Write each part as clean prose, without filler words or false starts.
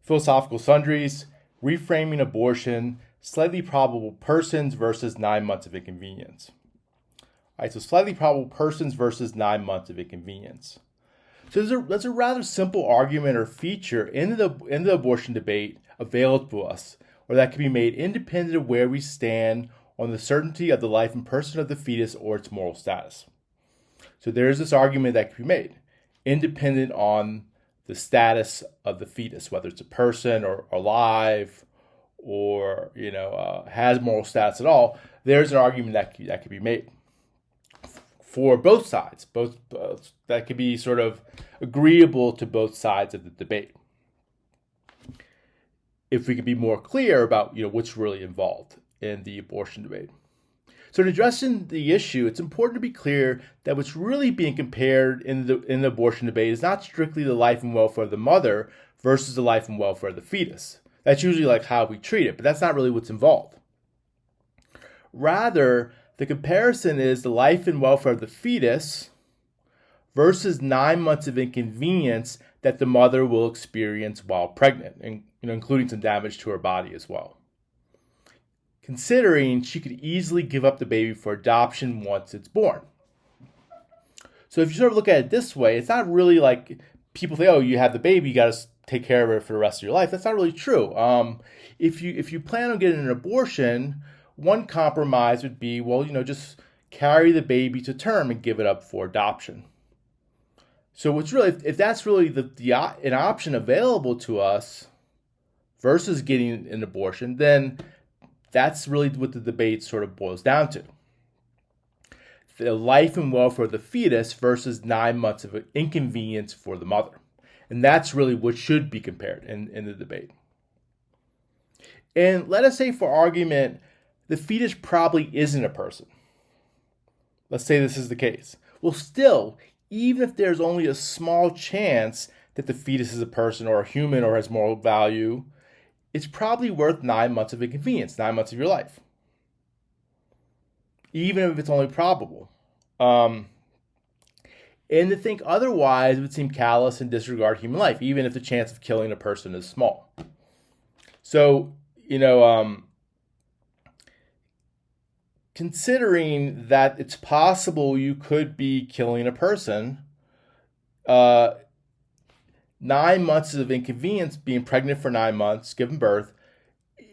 Philosophical Sundries, Reframing Abortion, Slightly Probable Persons versus 9 months of inconvenience. All right, so slightly probable persons versus 9 months of inconvenience. So there's a rather simple argument or feature in the abortion debate available to us, or that can be made independent of where we stand on the certainty of the life and person of the fetus or its moral status. So there's this argument that can be made, independent on the status of the fetus, whether it's a person or alive, or has moral status at all. There's an argument that can be made for both sides. Both that could be sort of agreeable to both sides of the debate. If we could be more clear about what's really involved in the abortion debate. So in addressing the issue, it's important to be clear that what's really being compared in the abortion debate is not strictly the life and welfare of the mother versus the life and welfare of the fetus. That's usually like how we treat it, but that's not really what's involved. Rather, the comparison is the life and welfare of the fetus versus 9 months of inconvenience that the mother will experience while pregnant, and including some damage to her body as well. Considering she could easily give up the baby for adoption once it's born. So if you sort of look at it this way, it's not really like people say, oh, you have the baby, you got to take care of it for the rest of your life. That's not really true. If you plan on getting an abortion, one compromise would be, well, just carry the baby to term and give it up for adoption. So what's really, if that's really an option available to us versus getting an abortion, then that's really what the debate sort of boils down to. The life and welfare of the fetus versus 9 months of inconvenience for the mother. And that's really what should be compared in the debate. And let us say, for argument, the fetus probably isn't a person. Let's say this is the case. Well, still, even if there's only a small chance that the fetus is a person or a human or has moral value, it's probably worth 9 months of inconvenience, 9 months of your life. Even if it's only probable. And to think otherwise would seem callous and disregard human life, even if the chance of killing a person is small. So, considering that it's possible you could be killing a person, 9 months of inconvenience, being pregnant for 9 months, giving birth,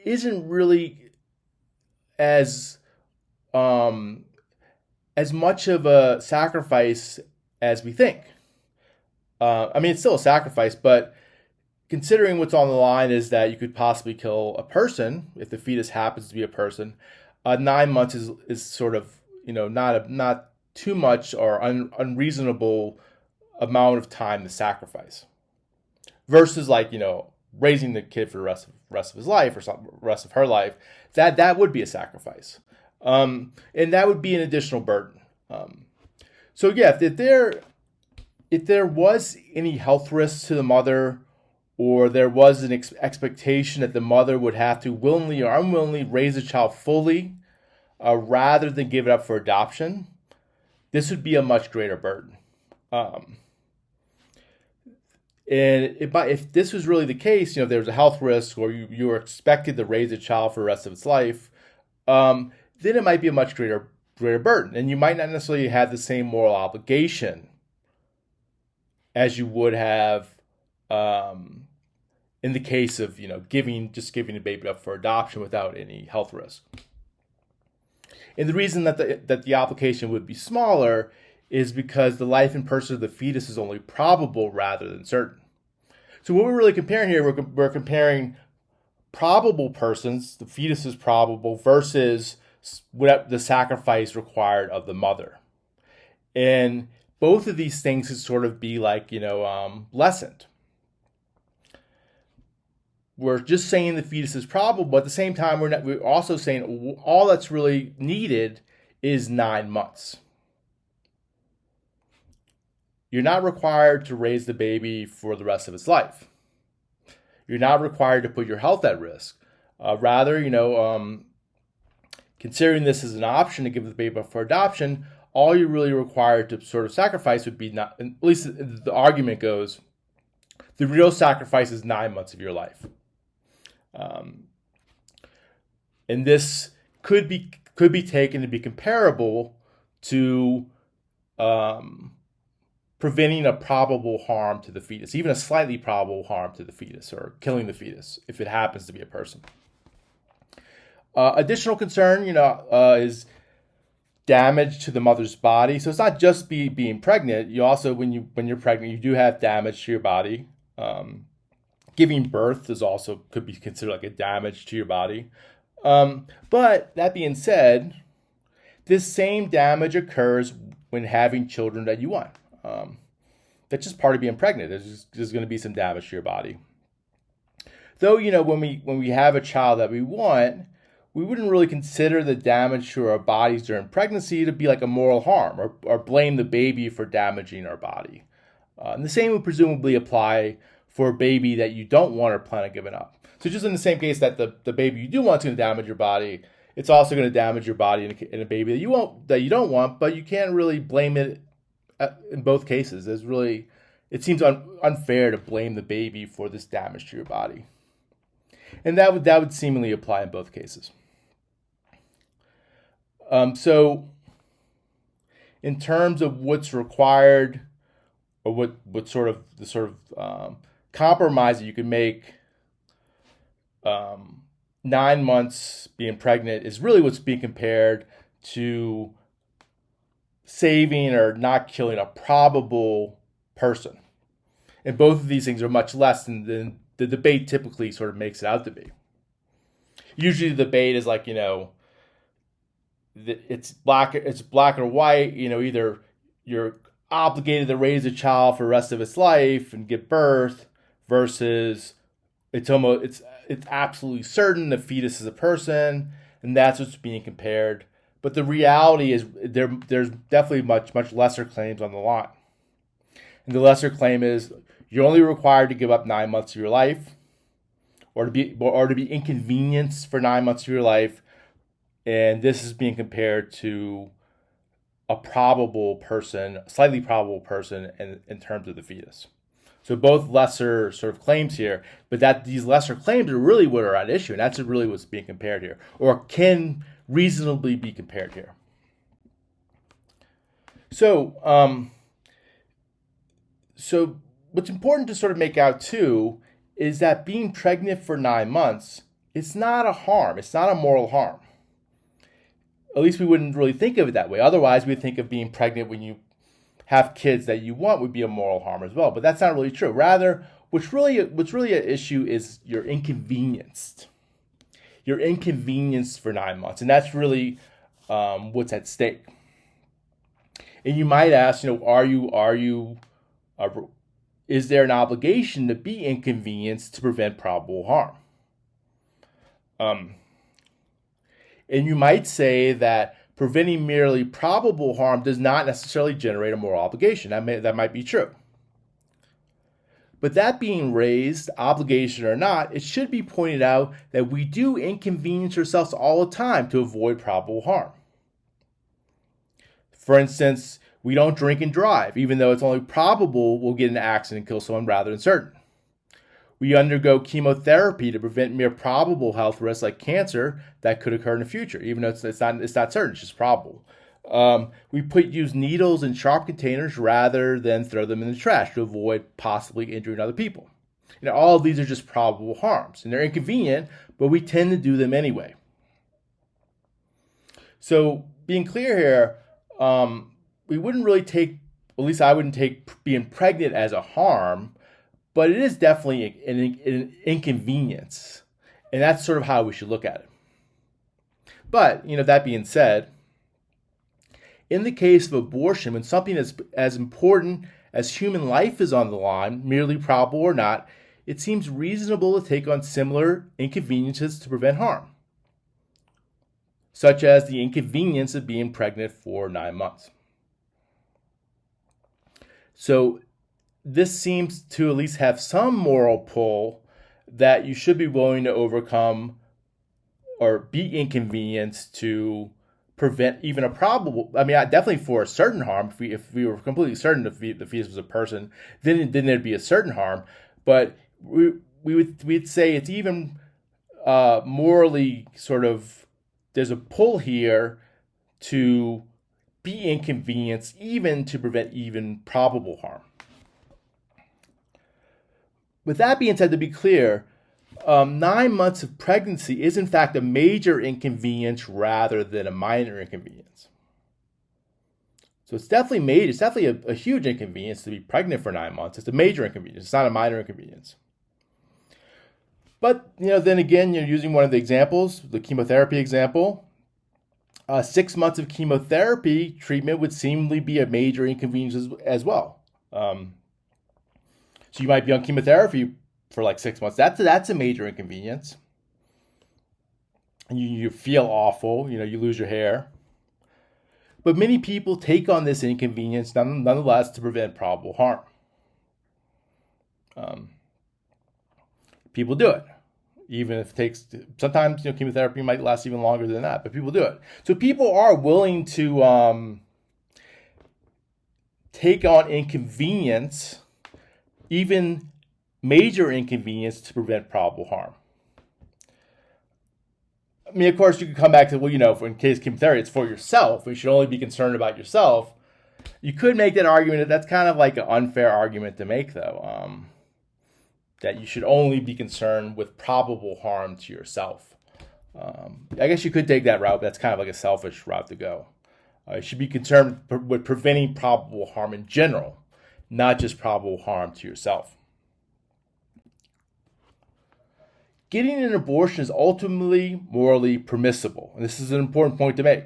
isn't really as much of a sacrifice as we think. It's still a sacrifice, but considering what's on the line is that you could possibly kill a person if the fetus happens to be a person. 9 months is sort of not too much or unreasonable amount of time to sacrifice. Versus raising the kid for the rest of his life or rest of her life, that would be a sacrifice, and that would be an additional burden. So yeah, if there was any health risks to the mother, or there was an expectation that the mother would have to willingly or unwillingly raise a child fully, rather than give it up for adoption, this would be a much greater burden. And if this was really the case, there was a health risk, or you were expected to raise a child for the rest of its life, then it might be a much greater burden. And you might not necessarily have the same moral obligation as you would have in the case of giving the baby up for adoption without any health risk. And the reason that the application would be smaller is because the life and person of the fetus is only probable rather than certain. So what we're really comparing here, we're comparing probable persons, the fetus is probable, versus the sacrifice required of the mother. And both of these things could sort of be lessened. We're just saying the fetus is probable, but at the same time, we're also saying all that's really needed is 9 months. You're not required to raise the baby for the rest of its life. You're not required to put your health at risk. Rather, considering this as an option to give the baby up for adoption, all you're really required to sort of sacrifice would be, not, at least the argument goes, The real sacrifice is 9 months of your life. And this could be taken to be comparable to preventing a probable harm to the fetus, even a slightly probable harm to the fetus, or killing the fetus if it happens to be a person. Additional concern, is damage to the mother's body. So it's not just being pregnant. You also, when you're pregnant, you do have damage to your body. Giving birth could be considered like a damage to your body. But that being said, this same damage occurs when having children that you want. That's just part of being pregnant. There's going to be some damage to your body. Though, when we have a child that we want, we wouldn't really consider the damage to our bodies during pregnancy to be like a moral harm, or blame the baby for damaging our body. And the same would presumably apply for a baby that you don't want or plan on giving up. So just in the same case that the baby you do want is going to damage your body, it's also going to damage your body in a baby that you don't want, but you can't really blame it in both cases. It seems unfair to blame the baby for this damage to your body. And that would seemingly apply in both cases. So in terms of what's required, or what sort of compromise that you can make, 9 months being pregnant is really what's being compared to saving or not killing a probable person. And both of these things are much less than the debate typically sort of makes it out to be. Usually the debate is like, it's black or white, either you're obligated to raise a child for the rest of its life and give birth, versus it's absolutely certain the fetus is a person, and that's what's being compared. But the reality is there's definitely much lesser claims on the line. And the lesser claim is you're only required to give up 9 months of your life, or to be inconvenienced for 9 months of your life, and this is being compared to a probable person, slightly probable person in terms of the fetus. So both lesser sort of claims here, but that these lesser claims are really what are at issue, and that's really what's being compared here, or can reasonably be compared here. So what's important to sort of make out too is that being pregnant for 9 months, it's not a harm. It's not a moral harm. At least we wouldn't really think of it that way. Otherwise, we'd think of being pregnant when you have kids that you want would be a moral harm as well. But that's not really true. Rather, what's really an issue is you're inconvenienced. You're inconvenienced for 9 months, and that's really what's at stake. And you might ask, is there an obligation to be inconvenienced to prevent probable harm? And you might say that preventing merely probable harm does not necessarily generate a moral obligation. That might be true. But that being raised, obligation or not, it should be pointed out that we do inconvenience ourselves all the time to avoid probable harm. For instance, we don't drink and drive, even though it's only probable we'll get in an accident and kill someone rather than certain. We undergo chemotherapy to prevent mere probable health risks like cancer that could occur in the future, even though it's not certain, it's just probable. We use needles in sharp containers rather than throw them in the trash to avoid possibly injuring other people. All of these are just probable harms, and they're inconvenient, but we tend to do them anyway. So being clear here, we wouldn't really take, at least I wouldn't take being pregnant as a harm, but it is definitely an inconvenience, and that's sort of how we should look at it. But, that being said, in the case of abortion, when something as important as human life is on the line, merely probable or not, it seems reasonable to take on similar inconveniences to prevent harm, such as the inconvenience of being pregnant for 9 months. So this seems to at least have some moral pull that you should be willing to overcome or be inconvenienced to prevent even a probable, definitely for a certain harm. If we were completely certain the fetus was a person, then there'd be a certain harm. But we'd say it's even morally sort of, there's a pull here to be inconvenienced, even to prevent even probable harm. With that being said, to be clear, 9 months of pregnancy is in fact a major inconvenience rather than a minor inconvenience. So it's definitely a huge inconvenience to be pregnant for 9 months. It's a major inconvenience. It's not a minor inconvenience. But, then again, you're using one of the examples, the chemotherapy example. 6 months of chemotherapy treatment would seemingly be a major inconvenience as well. So you might be on chemotherapy for like 6 months. That's a major inconvenience. And you feel awful. You lose your hair. But many people take on this inconvenience nonetheless to prevent probable harm. People do it, even if it takes. Sometimes chemotherapy might last even longer than that, but people do it. So people are willing to take on inconvenience, even major inconvenience, to prevent probable harm. I mean, of course, you could come back to, in case chemotherapy, it's for yourself. You should only be concerned about yourself. You could make that argument. That's kind of like an unfair argument to make, though, that you should only be concerned with probable harm to yourself. I guess you could take that route, but that's kind of like a selfish route to go. You should be concerned with preventing probable harm in general, not just probable harm to yourself. Getting an abortion is ultimately morally permissible. And this is an important point to make,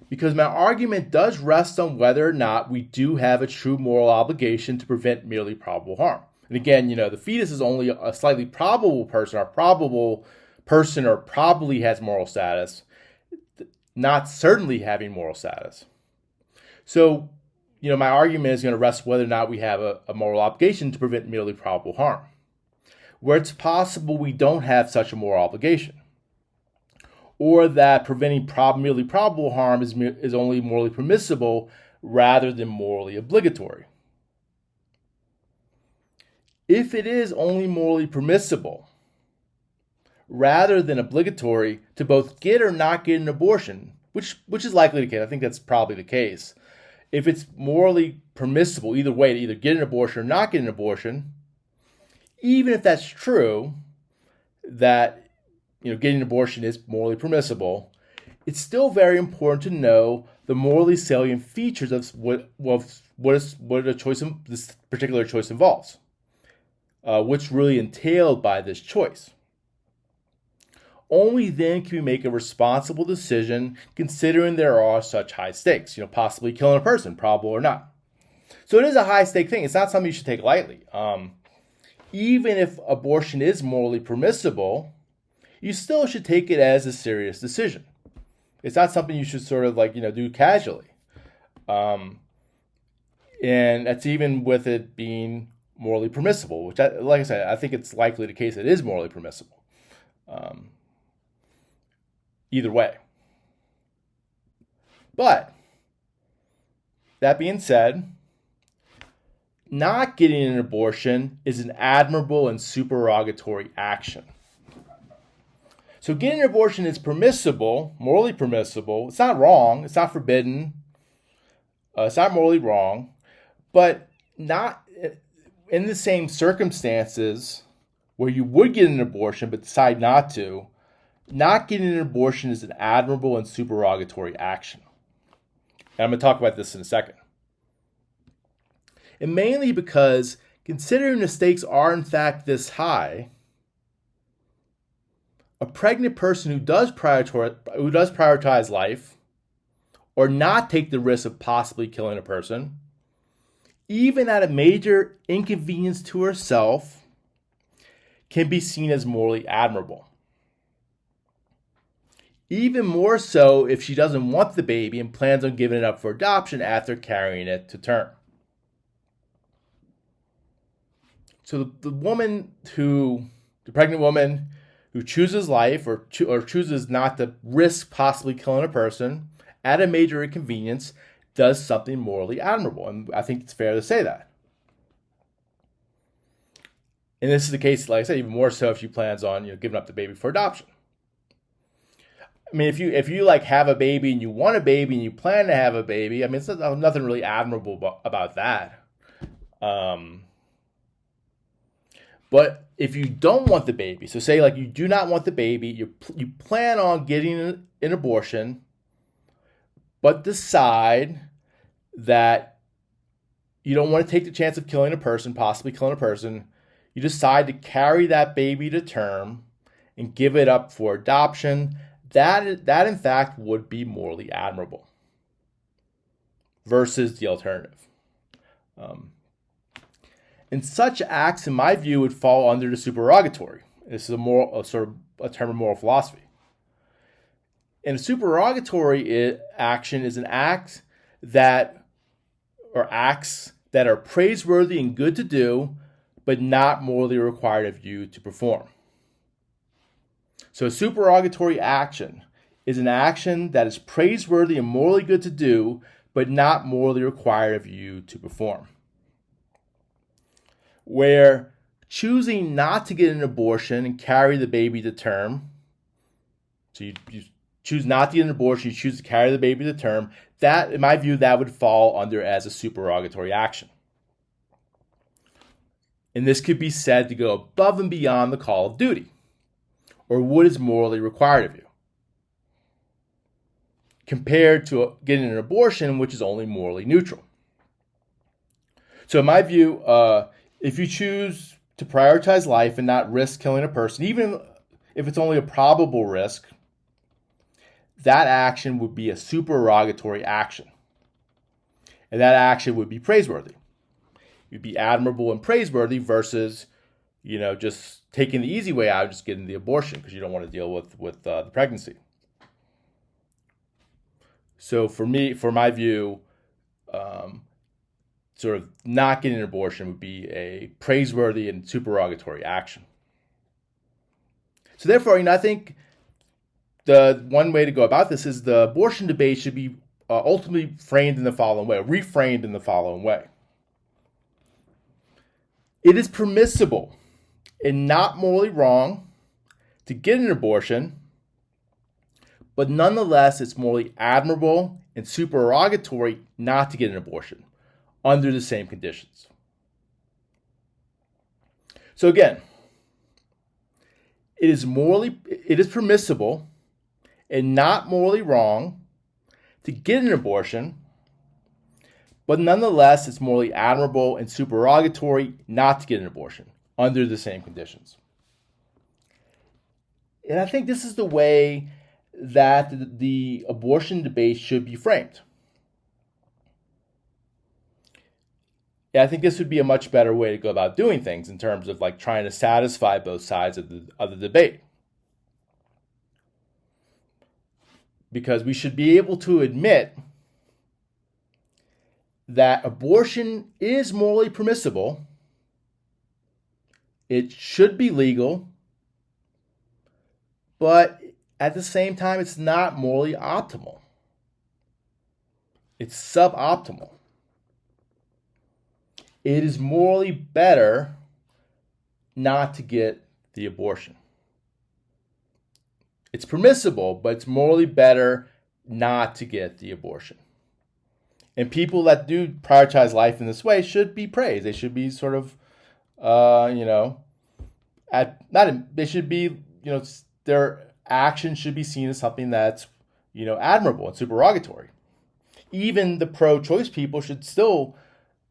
because my argument does rest on whether or not we do have a true moral obligation to prevent merely probable harm. And again, the fetus is only a slightly probable person, or probably has moral status, not certainly having moral status. So, my argument is going to rest whether or not we have a moral obligation to prevent merely probable harm, where it's possible we don't have such a moral obligation, or that preventing merely probable harm is only morally permissible rather than morally obligatory. If it is only morally permissible rather than obligatory to both get or not get an abortion, which is likely the case, I think that's probably the case. If it's morally permissible either way, to either get an abortion or not get an abortion, even if that's true, that getting an abortion is morally permissible, it's still very important to know the morally salient features of what this particular choice involves, what's really entailed by this choice. Only then can we make a responsible decision, considering there are such high stakes, possibly killing a person, probable or not. So it is a high stake thing. It's not something you should take lightly. Even if abortion is morally permissible, you still should take it as a serious decision. It's not something you should sort of do casually. And that's even with it being morally permissible, which, like I said, I think it's likely the case it is morally permissible. Either way. But, that being said, not getting an abortion is an admirable and supererogatory action. So getting an abortion is permissible, morally permissible. It's not wrong. It's not forbidden. It's not morally wrong. But not in the same circumstances where you would get an abortion but decide not to. Not getting an abortion is an admirable and supererogatory action. And I'm going to talk about this in a second. And mainly because, considering the stakes are in fact this high, a pregnant person who does prioritize life, or not take the risk of possibly killing a person, even at a major inconvenience to herself, can be seen as morally admirable. Even more so if she doesn't want the baby and plans on giving it up for adoption after carrying it to term. So the pregnant woman who chooses life or chooses not to risk possibly killing a person at a major inconvenience does something morally admirable. And I think it's fair to say that. And this is the case, like I said, even more so if she plans on giving up the baby for adoption. I mean, if you like have a baby and you want a baby and you plan to have a baby, I mean, it's nothing really admirable about that. But if you don't want the baby, so say like you do not want the baby, you plan on getting an abortion, but decide that you don't want to take the chance of killing a person, possibly killing a person, you decide to carry that baby to term and give it up for adoption, that in fact would be morally admirable versus the alternative. And such acts, in my view, would fall under the supererogatory. This is a term of moral philosophy. And a supererogatory action is an act acts that are praiseworthy and good to do, but not morally required of you to perform. So a supererogatory action is an action that is praiseworthy and morally good to do, but not morally required of you to perform. Where choosing not to get an abortion and carry the baby to term, so you choose not to get an abortion, you choose to carry the baby to term, that, in my view, that would fall under as a supererogatory action. And this could be said to go above and beyond the call of duty, or what is morally required of you, compared to getting an abortion, which is only morally neutral. So in my view, if you choose to prioritize life and not risk killing a person, even if it's only a probable risk, that action would be a supererogatory action. And that action would be praiseworthy. It would be admirable and praiseworthy versus, just taking the easy way out, just getting the abortion because you don't want to deal with the pregnancy. So for my view, sort of not getting an abortion would be a praiseworthy and supererogatory action. So therefore, I think the one way to go about this is the abortion debate should be ultimately reframed in the following way. It is permissible and not morally wrong to get an abortion, but nonetheless, it's morally admirable and supererogatory not to get an abortion under the same conditions. So again, it is permissible and not morally wrong to get an abortion, but nonetheless, it's morally admirable and supererogatory not to get an abortion under the same conditions. And I think this is the way that the abortion debate should be framed. I think this would be a much better way to go about doing things in terms of like trying to satisfy both sides of the debate. Because we should be able to admit that abortion is morally permissible, it should be legal, but at the same time, it's not morally optimal. It's suboptimal. It is morally better not to get the abortion. It's permissible, but it's morally better not to get the abortion. And people that do prioritize life in this way should be praised. They should be sort of, their action should be seen as something that's, admirable and supererogatory. Even the pro-choice people should still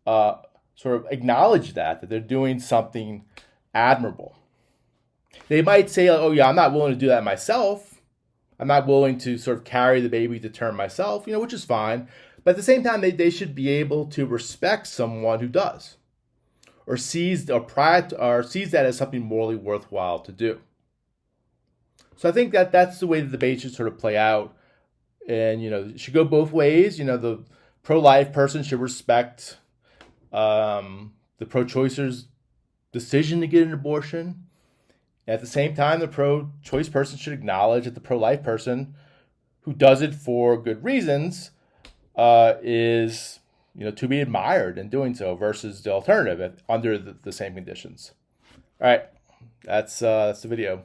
sort of acknowledge that they're doing something admirable. They might say, oh yeah, I'm not willing to do that myself. I'm not willing to sort of carry the baby to term myself, which is fine. But at the same time, they should be able to respect someone who does, or sees that as something morally worthwhile to do. So I think that's the way the debate should sort of play out, and it should go both ways. The pro-life person should respect the pro-choicer's decision to get an abortion. At the same time, the pro-choice person should acknowledge that the pro-life person who does it for good reasons is to be admired in doing so versus the alternative under the same conditions. All right, that's the video.